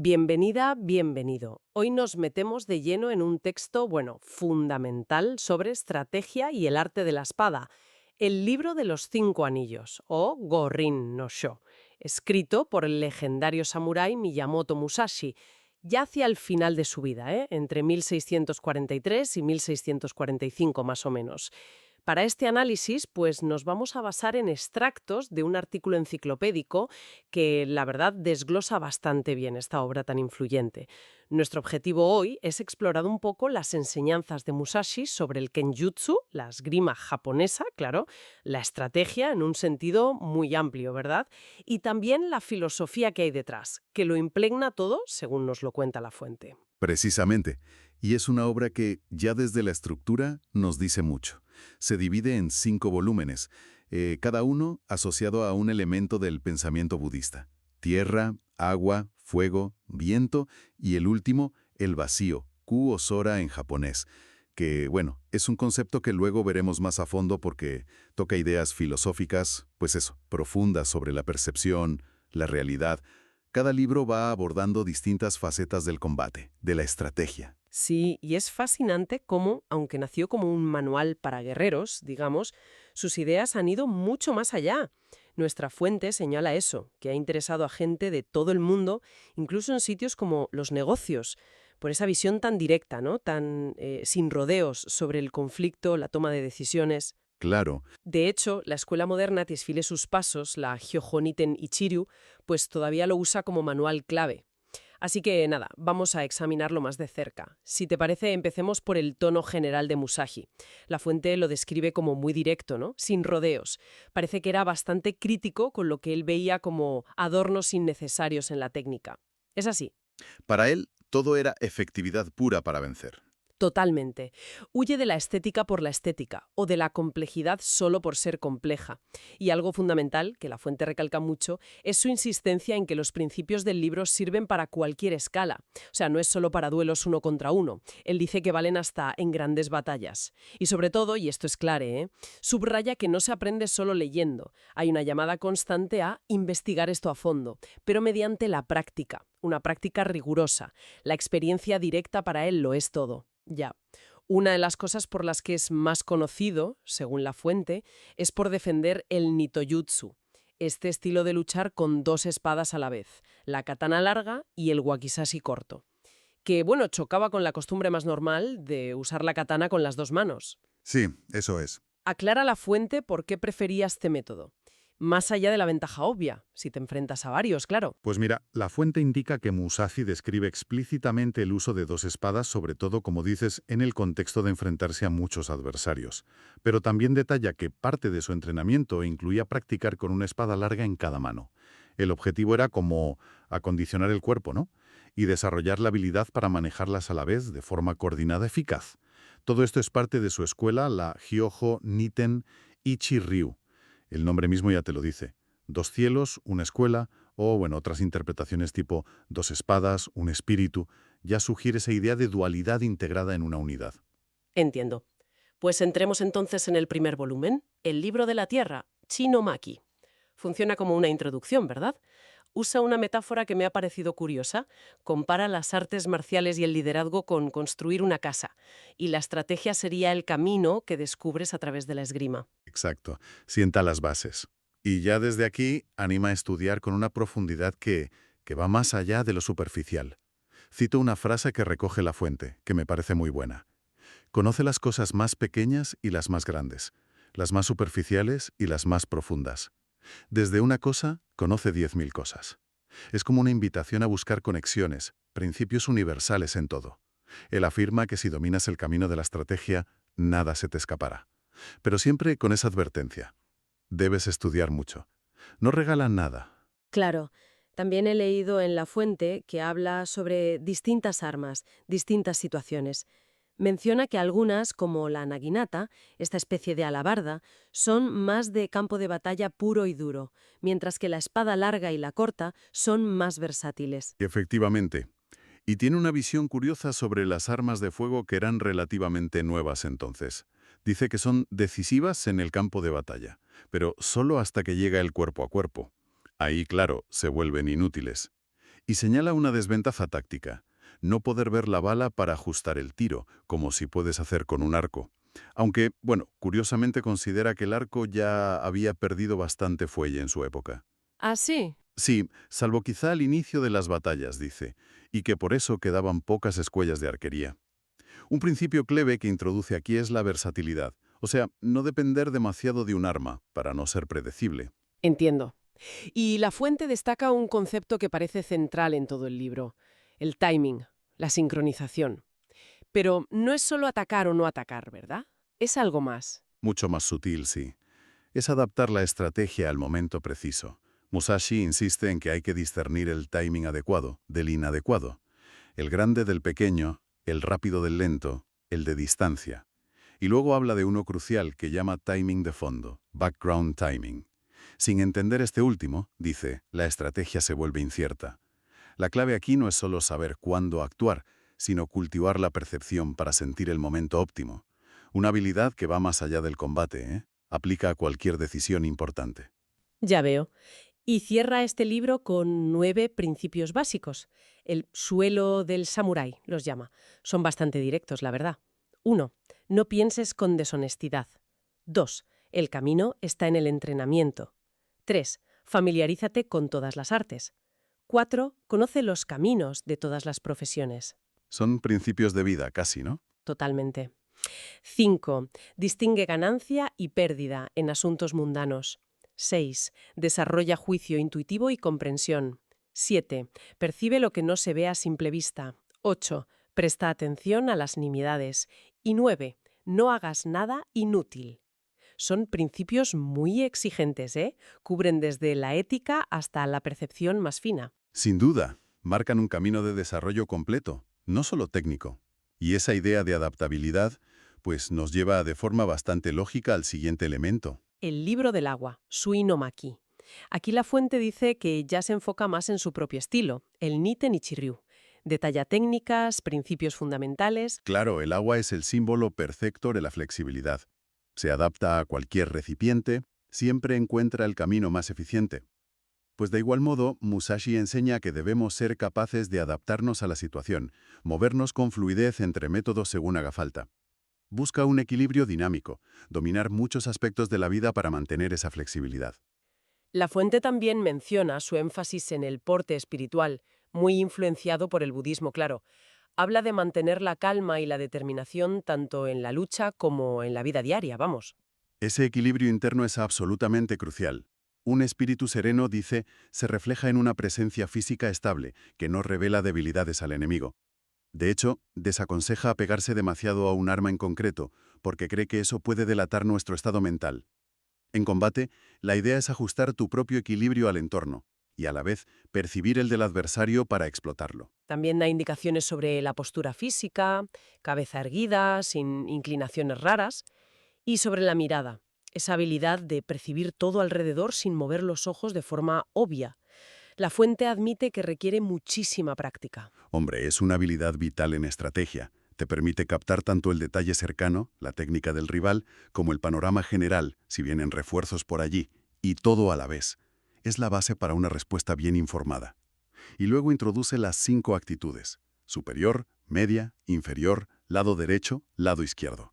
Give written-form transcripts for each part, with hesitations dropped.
Bienvenida, bienvenido. Hoy nos metemos de lleno en un texto, bueno, fundamental sobre estrategia y el arte de la espada, el libro de los 5 anillos, o Gorin no Sho, escrito por el legendario samurái Miyamoto Musashi, ya hacia el final de su vida, entre 1643 y 1645 más o menos. Para este análisis, pues nos vamos a basar en extractos de un artículo enciclopédico que, la verdad, desglosa bastante bien esta obra tan influyente. Nuestro objetivo hoy es explorar un poco las enseñanzas de Musashi sobre el kenjutsu, la esgrima japonesa, claro, la estrategia en un sentido muy amplio, ¿verdad? Y también la filosofía que hay detrás, que lo impregna todo según nos lo cuenta la fuente. Precisamente. Y es una obra que, ya desde la estructura, nos dice mucho. Se divide en 5 volúmenes, cada uno asociado a un elemento del pensamiento budista. Tierra, agua, fuego, viento y el último, el vacío, ku o sora en japonés, que, bueno, es un concepto que luego veremos más a fondo porque toca ideas filosóficas, pues eso, profundas sobre la percepción, la realidad. Cada libro va abordando distintas facetas del combate, de la estrategia. Sí, y es fascinante cómo, aunque nació como un manual para guerreros, digamos, sus ideas han ido mucho más allá. Nuestra fuente señala eso, que ha interesado a gente de todo el mundo, incluso en sitios como los negocios, por esa visión tan directa, ¿no? Tan sin rodeos sobre el conflicto, la toma de decisiones. Claro, De hecho, la escuela moderna Tisfile sus pasos, la Hyoho Niten Ichiryu, pues todavía lo usa como manual clave. Así que nada, vamos a examinarlo más de cerca. Si te parece, empecemos por el tono general de Musashi. La fuente lo describe como muy directo, ¿no? Sin rodeos. Parece que era bastante crítico con lo que él veía como adornos innecesarios en la técnica. Es así. para él todo era efectividad pura para vencer. Totalmente. Huye de la estética por la estética o de la complejidad solo por ser compleja. Y algo fundamental, que la fuente recalca mucho, es su insistencia en que los principios del libro sirven para cualquier escala. O sea, no es solo para duelos uno contra uno. Él dice que valen hasta en grandes batallas. Y sobre todo, y esto es clave, subraya que no se aprende solo leyendo. Hay una llamada constante a investigar esto a fondo, pero mediante la práctica, una práctica rigurosa. La experiencia directa para él lo es todo. Ya. Una de las cosas por las que es más conocido, según la fuente, es por defender el Nitoyutsu, este estilo de luchar con 2 espadas a la vez, la katana larga y el wakizashi corto, que, bueno, chocaba con la costumbre más normal de usar la katana con las 2 manos. Sí, eso es. Aclara la fuente por qué prefería este método, más allá de la ventaja obvia, si te enfrentas a varios, claro. Pues mira, la fuente indica que Musashi describe explícitamente el uso de 2 espadas, sobre todo, como dices, en el contexto de enfrentarse a muchos adversarios. Pero también detalla que parte de su entrenamiento incluía practicar con una espada larga en cada mano. El objetivo era como acondicionar el cuerpo, ¿no? Y desarrollar la habilidad para manejarlas a la vez de forma coordinada eficaz. Todo esto es parte de su escuela, la Hyoho Niten Ichi-ryu. El nombre mismo ya te lo dice. 2 cielos, una escuela, o bueno, otras interpretaciones tipo 2 espadas, un espíritu, ya sugiere esa idea de dualidad integrada en una unidad. Entiendo. Pues entremos entonces en el primer volumen, el libro de la tierra, Chinomaki. Funciona como una introducción, ¿verdad? Usa una metáfora que me ha parecido curiosa. Compara las artes marciales y el liderazgo con construir una casa, y la estrategia sería el camino que descubres a través de la esgrima. Exacto. Sienta las bases. Y ya desde aquí anima a estudiar con una profundidad que va más allá de lo superficial. Cito una frase que recoge la fuente, que me parece muy buena. Conoce las cosas más pequeñas y las más grandes, las más superficiales y las más profundas. Desde una cosa, conoce 10.000 cosas. Es como una invitación a buscar conexiones, principios universales en todo. Él afirma que si dominas el camino de la estrategia, nada se te escapará. Pero siempre con esa advertencia. Debes estudiar mucho. No regalan nada. Claro, también he leído en La Fuente que habla sobre distintas armas, distintas situaciones. Menciona que algunas, como la naginata, esta especie de alabarda, son más de campo de batalla puro y duro, mientras que la espada larga y la corta son más versátiles. Efectivamente. Y tiene una visión curiosa sobre las armas de fuego que eran relativamente nuevas entonces. Dice que son decisivas en el campo de batalla, pero solo hasta que llega el cuerpo a cuerpo. Ahí, claro, se vuelven inútiles. Y señala una desventaja táctica: no poder ver la bala para ajustar el tiro, como si puedes hacer con un arco. Aunque, bueno, curiosamente considera que el arco ya había perdido bastante fuelle en su época. ¿Ah, sí? Sí, salvo quizá al inicio de las batallas, dice, y que por eso quedaban pocas escuellas de arquería. Un principio clave que introduce aquí es la versatilidad, o sea, no depender demasiado de un arma, para no ser predecible. Entiendo. Y la fuente destaca un concepto que parece central en todo el libro: el timing, la sincronización. Pero no es solo atacar o no atacar, ¿verdad? Es algo más. Mucho más sutil, sí. Es adaptar la estrategia al momento preciso. Musashi insiste en que hay que discernir el timing adecuado del inadecuado, el grande del pequeño, el rápido del lento, el de distancia. Y luego habla de uno crucial que llama timing de fondo, background timing. Sin entender este último, dice, la estrategia se vuelve incierta. La clave aquí no es solo saber cuándo actuar, sino cultivar la percepción para sentir el momento óptimo. Una habilidad que va más allá del combate, ¿eh? Aplica a cualquier decisión importante. Ya veo. Y cierra este libro con 9 principios básicos. El suelo del samurái los llama. Son bastante directos, la verdad. 1. No pienses con deshonestidad. 2. El camino está en el entrenamiento. 3. Familiarízate con todas las artes. 4. Conoce los caminos de todas las profesiones. Son principios de vida, casi, ¿no? Totalmente. 5. Distingue ganancia y pérdida en asuntos mundanos. 6. Desarrolla juicio intuitivo y comprensión. 7. Percibe lo que no se ve a simple vista. 8. Presta atención a las nimiedades. Y 9. No hagas nada inútil. Son principios muy exigentes, ¿eh? Cubren desde la ética hasta la percepción más fina. Sin duda, marcan un camino de desarrollo completo, no solo técnico. Y esa idea de adaptabilidad, pues nos lleva de forma bastante lógica al siguiente elemento. El libro del agua, Sui no Maki. Aquí la fuente dice que ya se enfoca más en su propio estilo, el Nite Nichiryu. Detalla técnicas, principios fundamentales. Claro, el agua es el símbolo perfecto de la flexibilidad. Se adapta a cualquier recipiente, siempre encuentra el camino más eficiente. Pues de igual modo, Musashi enseña que debemos ser capaces de adaptarnos a la situación, movernos con fluidez entre métodos según haga falta. Busca un equilibrio dinámico, dominar muchos aspectos de la vida para mantener esa flexibilidad. La fuente también menciona su énfasis en el porte espiritual, muy influenciado por el budismo, claro. Habla de mantener la calma y la determinación tanto en la lucha como en la vida diaria, vamos. Ese equilibrio interno es absolutamente crucial. Un espíritu sereno, dice, se refleja en una presencia física estable, que no revela debilidades al enemigo. De hecho, desaconseja apegarse demasiado a un arma en concreto, porque cree que eso puede delatar nuestro estado mental. En combate, la idea es ajustar tu propio equilibrio al entorno, y a la vez percibir el del adversario para explotarlo. También da indicaciones sobre la postura física, cabeza erguida, sin inclinaciones raras, y sobre la mirada, esa habilidad de percibir todo alrededor sin mover los ojos de forma obvia. La fuente admite que requiere muchísima práctica. Hombre, es una habilidad vital en estrategia. Te permite captar tanto el detalle cercano, la técnica del rival, como el panorama general, si vienen refuerzos por allí, y todo a la vez. Es la base para una respuesta bien informada. Y luego introduce las 5 actitudes: superior, media, inferior, lado derecho, lado izquierdo.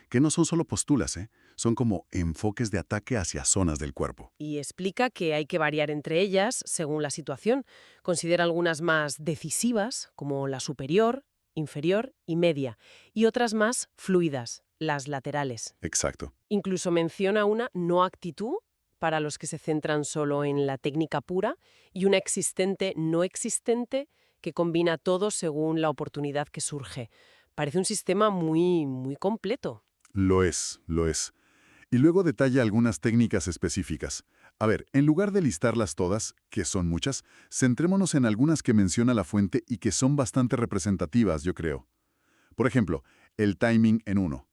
Que no son solo posturas, son como enfoques de ataque hacia zonas del cuerpo. Y explica que hay que variar entre ellas según la situación. Considera algunas más decisivas, como la superior, inferior y media, y otras más fluidas, las laterales. Exacto. Incluso menciona una no actitud para los que se centran solo en la técnica pura y una existente no existente que combina todo según la oportunidad que surge. Parece un sistema muy completo. Lo es, lo es. Y luego detalla algunas técnicas específicas. A ver, en lugar de listarlas todas, que son muchas, centrémonos en algunas que menciona la fuente y que son bastante representativas, yo creo. Por ejemplo, el timing en uno.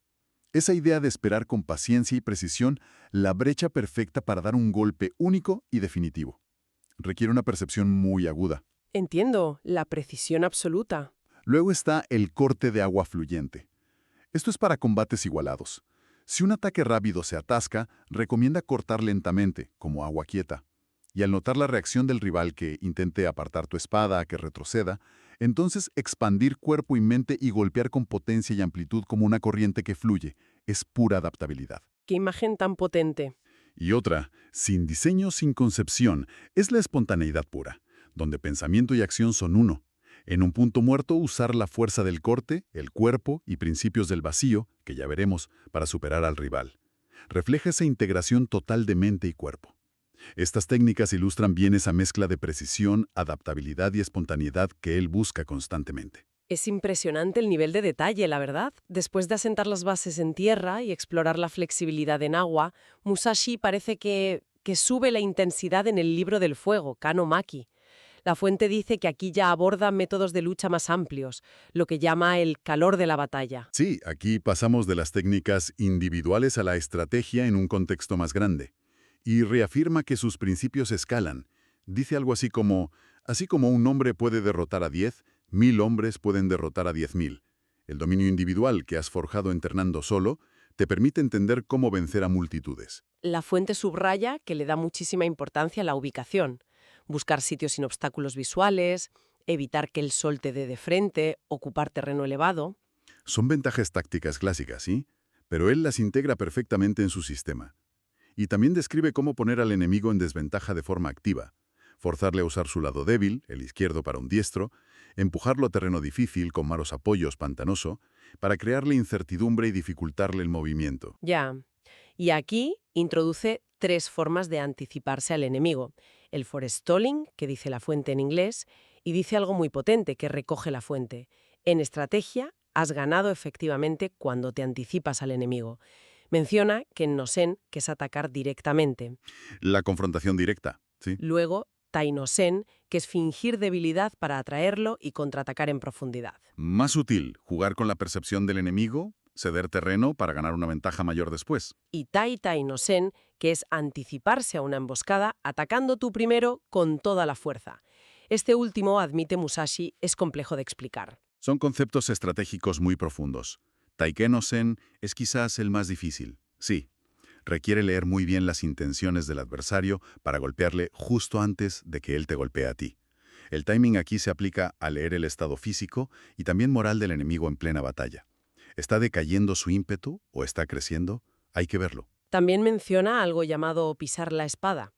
Esa idea de esperar con paciencia y precisión la brecha perfecta para dar un golpe único y definitivo. Requiere una percepción muy aguda. Entiendo, la precisión absoluta. Luego está el corte de agua fluyente. Esto es para combates igualados. Si un ataque rápido se atasca, recomienda cortar lentamente, como agua quieta. Y al notar la reacción del rival que intente apartar tu espada, que retroceda, entonces expandir cuerpo y mente y golpear con potencia y amplitud como una corriente que fluye. Es pura adaptabilidad. Qué imagen tan potente. Y otra, sin diseño, sin concepción, es la espontaneidad pura, donde pensamiento y acción son uno. En un punto muerto, usar la fuerza del corte, el cuerpo y principios del vacío, que ya veremos, para superar al rival. Refleja esa integración total de mente y cuerpo. Estas técnicas ilustran bien esa mezcla de precisión, adaptabilidad y espontaneidad que él busca constantemente. Es impresionante el nivel de detalle, la verdad. Después de asentar las bases en tierra y explorar la flexibilidad en agua, Musashi parece que sube la intensidad en el libro del fuego, Kano Maki. La fuente dice que aquí ya aborda métodos de lucha más amplios, lo que llama el calor de la batalla. Sí, aquí pasamos de las técnicas individuales a la estrategia en un contexto más grande. Y reafirma que sus principios escalan. Dice algo así como un hombre puede derrotar a 10, 1000 hombres pueden derrotar a 10.000. El dominio individual que has forjado entrenando solo te permite entender cómo vencer a multitudes. La fuente subraya que le da muchísima importancia a la ubicación. Buscar sitios sin obstáculos visuales, evitar que el sol te dé de frente, ocupar terreno elevado. Son ventajas tácticas clásicas, ¿sí? Pero él las integra perfectamente en su sistema. Y también describe cómo poner al enemigo en desventaja de forma activa, forzarle a usar su lado débil, el izquierdo para un diestro, empujarlo a terreno difícil con malos apoyos pantanoso, para crearle incertidumbre y dificultarle el movimiento. Ya. Y aquí introduce 3 formas de anticiparse al enemigo. El forestalling, que dice la fuente en inglés, y dice algo muy potente que recoge la fuente. En estrategia, has ganado efectivamente cuando te anticipas al enemigo. Menciona que en Nosen, que es atacar directamente. La confrontación directa, ¿sí? Luego, Tainosen, que es fingir debilidad para atraerlo y contraatacar en profundidad. Más útil, jugar con la percepción del enemigo, ceder terreno para ganar una ventaja mayor después. Y Tainosen, que es anticiparse a una emboscada atacando tú primero con toda la fuerza. Este último, admite Musashi, es complejo de explicar. Son conceptos estratégicos muy profundos. Taikenosen es quizás el más difícil. Sí, requiere leer muy bien las intenciones del adversario para golpearle justo antes de que él te golpee a ti. El timing aquí se aplica a leer el estado físico y también moral del enemigo en plena batalla. ¿Está decayendo su ímpetu o está creciendo? Hay que verlo. También menciona algo llamado pisar la espada,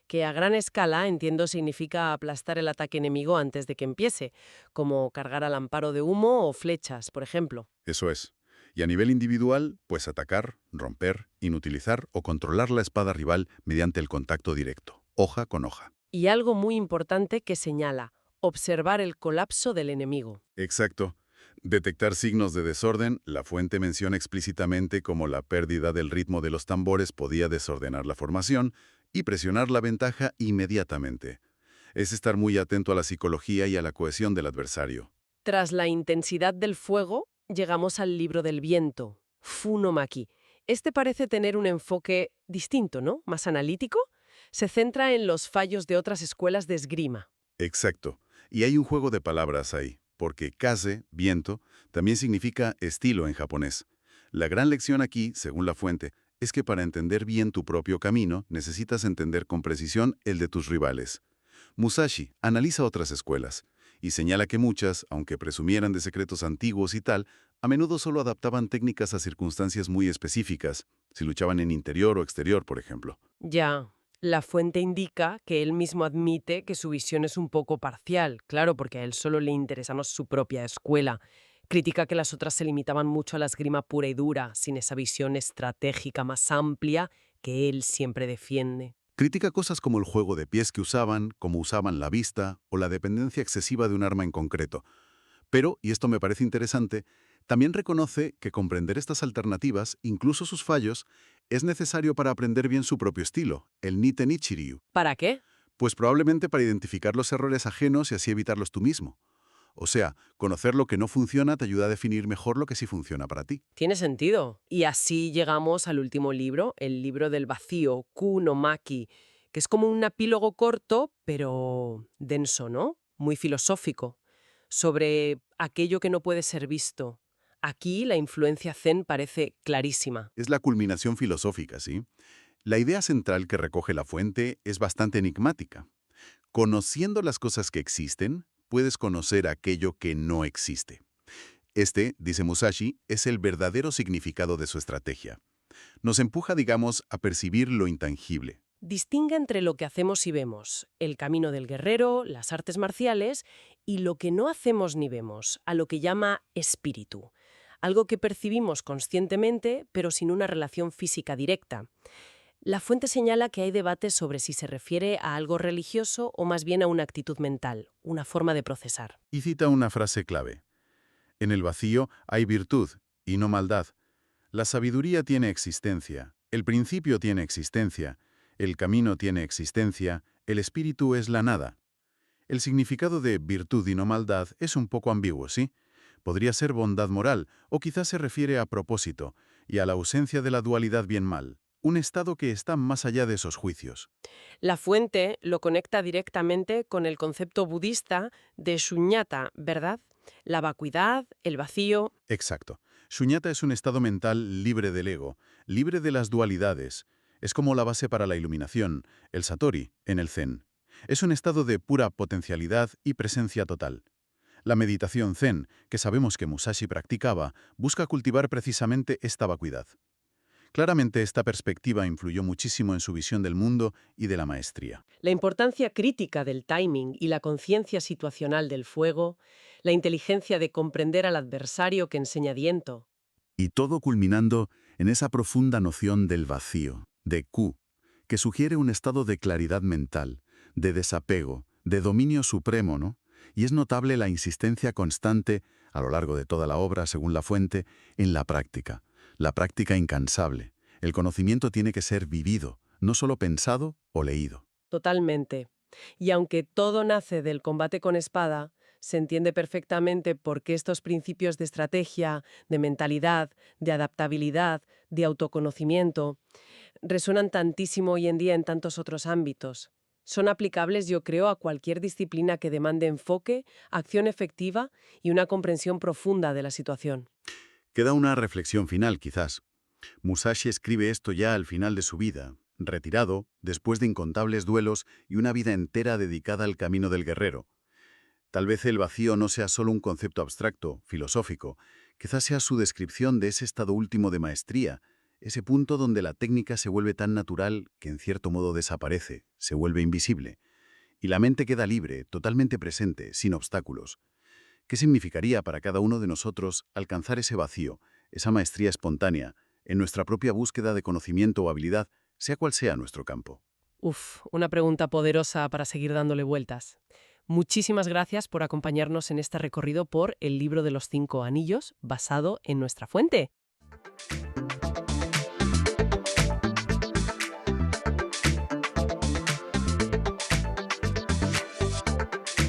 que a gran escala, entiendo, significa aplastar el ataque enemigo antes de que empiece, como cargar al amparo de humo o flechas, por ejemplo. Eso es. Y a nivel individual, pues atacar, romper, inutilizar o controlar la espada rival mediante el contacto directo, hoja con hoja. Y algo muy importante que señala, observar el colapso del enemigo. Exacto. Detectar signos de desorden, la fuente menciona explícitamente cómo la pérdida del ritmo de los tambores podía desordenar la formación y presionar la ventaja inmediatamente. Es estar muy atento a la psicología y a la cohesión del adversario. Tras la intensidad del fuego, llegamos al libro del viento, Funomaki. Este parece tener un enfoque distinto, ¿no? Más analítico. Se centra en los fallos de otras escuelas de esgrima. Exacto. Y hay un juego de palabras ahí, porque kaze, viento, también significa estilo en japonés. La gran lección aquí, según la fuente, es que para entender bien tu propio camino, necesitas entender con precisión el de tus rivales. Musashi analiza otras escuelas y señala que muchas, aunque presumieran de secretos antiguos y tal, a menudo solo adaptaban técnicas a circunstancias muy específicas, si luchaban en interior o exterior, por ejemplo. Ya, la fuente indica que él mismo admite que su visión es un poco parcial, claro, porque a él solo le interesa su propia escuela. Critica que las otras se limitaban mucho a la esgrima pura y dura, sin esa visión estratégica más amplia que él siempre defiende. Critica cosas como el juego de pies que usaban, cómo usaban la vista o la dependencia excesiva de un arma en concreto. Pero, y esto me parece interesante, también reconoce que comprender estas alternativas, incluso sus fallos, es necesario para aprender bien su propio estilo, el Nite Nichiryu. ¿Para qué? Pues probablemente para identificar los errores ajenos y así evitarlos tú mismo. O sea, conocer lo que no funciona te ayuda a definir mejor lo que sí funciona para ti. Tiene sentido. Y así llegamos al último libro, el libro del vacío, Kunomaki, que es como un epílogo corto, pero denso, ¿no? Muy filosófico, sobre aquello que no puede ser visto. Aquí la influencia zen parece clarísima. Es la culminación filosófica, ¿sí? La idea central que recoge la fuente es bastante enigmática. Conociendo las cosas que existen, puedes conocer aquello que no existe. Este, dice Musashi, es el verdadero significado de su estrategia. Nos empuja, digamos, a percibir lo intangible. Distingue entre lo que hacemos y vemos, el camino del guerrero, las artes marciales, y lo que no hacemos ni vemos, a lo que llama espíritu. Algo que percibimos conscientemente, pero sin una relación física directa. La fuente señala que hay debates sobre si se refiere a algo religioso o más bien a una actitud mental, una forma de procesar. Y cita una frase clave. En el vacío hay virtud, y no maldad. La sabiduría tiene existencia, el principio tiene existencia, el camino tiene existencia, el espíritu es la nada. El significado de virtud y no maldad es un poco ambiguo, ¿sí? Podría ser bondad moral, o quizás se refiere a propósito, y a la ausencia de la dualidad bien-mal, un estado que está más allá de esos juicios. La fuente lo conecta directamente con el concepto budista de shunyata, ¿verdad? La vacuidad, el vacío. Exacto. Shunyata es un estado mental libre del ego, libre de las dualidades. Es como la base para la iluminación, el satori, en el zen. Es un estado de pura potencialidad y presencia total. La meditación zen, que sabemos que Musashi practicaba, busca cultivar precisamente esta vacuidad. Claramente esta perspectiva influyó muchísimo en su visión del mundo y de la maestría. La importancia crítica del timing y la conciencia situacional del fuego, la inteligencia de comprender al adversario que enseña Diento. Y todo culminando en esa profunda noción del vacío, de Ku, que sugiere un estado de claridad mental, de desapego, de dominio supremo, ¿no? Y es notable la insistencia constante, a lo largo de toda la obra, según la fuente, en la práctica incansable. El conocimiento tiene que ser vivido, no solo pensado o leído. Totalmente. Y aunque todo nace del combate con espada, se entiende perfectamente por qué estos principios de estrategia, de mentalidad, de adaptabilidad, de autoconocimiento, resuenan tantísimo hoy en día en tantos otros ámbitos. Son aplicables, yo creo, a cualquier disciplina que demande enfoque, acción efectiva y una comprensión profunda de la situación. Queda una reflexión final, quizás. Musashi escribe esto ya al final de su vida, retirado, después de incontables duelos y una vida entera dedicada al camino del guerrero. Tal vez el vacío no sea solo un concepto abstracto, filosófico, quizás sea su descripción de ese estado último de maestría, ese punto donde la técnica se vuelve tan natural que en cierto modo desaparece, se vuelve invisible, y la mente queda libre, totalmente presente, sin obstáculos. ¿Qué significaría para cada uno de nosotros alcanzar ese vacío, esa maestría espontánea, en nuestra propia búsqueda de conocimiento o habilidad, sea cual sea nuestro campo? Una pregunta poderosa para seguir dándole vueltas. Muchísimas gracias por acompañarnos en este recorrido por El libro de los 5 anillos, basado en nuestra fuente.